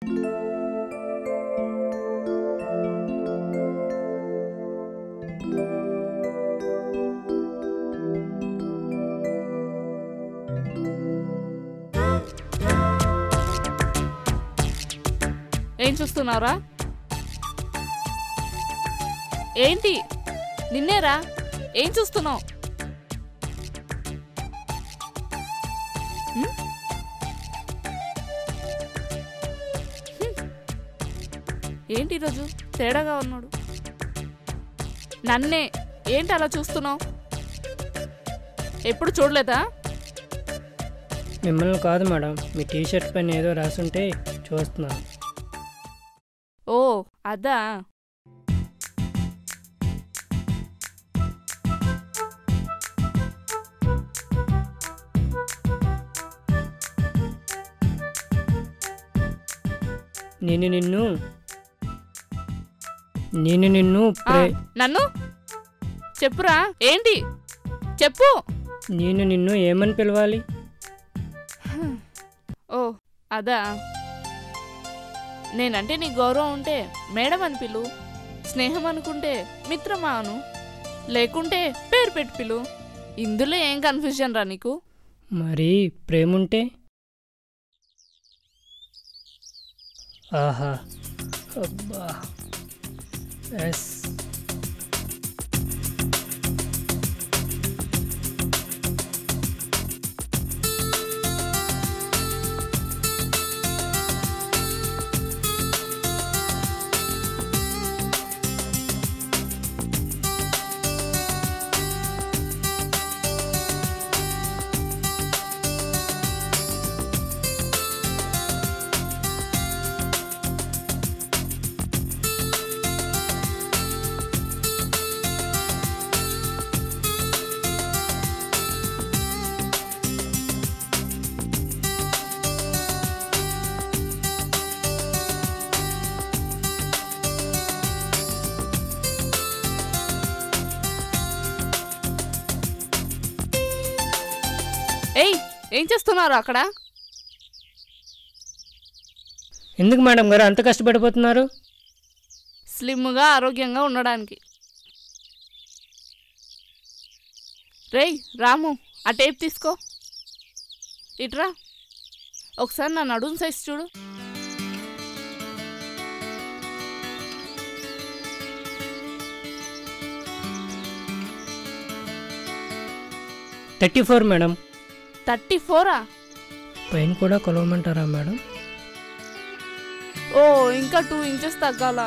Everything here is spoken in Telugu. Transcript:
ఏం చూస్తున్నావురా? ఏంటి? నిన్నేరా? ఏం చూస్తున్నావు? ఏంటి ఈరోజు తేడాగా ఉన్నాడు? నన్నే ఏంటి అలా చూస్తున్నావు? ఎప్పుడు చూడలేదా? మిమ్మల్ని కాదు మేడం, మీ టీషర్ట్ పైన ఏదో రాసుంటే చూస్తున్నాను. ఓ అదా. నేను నిన్ను నన్ను చెప్పురా. ఏంటి చెప్పు. నేను నిన్ను ఏమని పిలవాలి? ఓ అదా. నేనంటే నీ గౌరవం ఉంటే మేడం అని పిలు, స్నేహం అనుకుంటే మిత్రమా అను, లేకుంటే పేరు పెట్టి పిలు. ఇందులో ఏం కన్ఫ్యూజన్ రా నీకు? మరి ప్రేముంటే? ఆహా అబ్బా ఎస్. ఏయ్ ఏం చేస్తున్నారు అక్కడ? ఎందుకు మేడం గారు అంత కష్టపడిపోతున్నారు? స్లిమ్గా ఆరోగ్యంగా ఉండడానికి. రేయ్ రాము, ఆ టేప్ తీసుకో. ఇట్రా ఒకసారి నా నడుము సైజ్ చూడు. $34 మేడం. 34ఆ? పైన కూడా కొలవమంటారా మేడం? ఓ ఇంకా 2 ఇంచెస్ తగ్గాలా?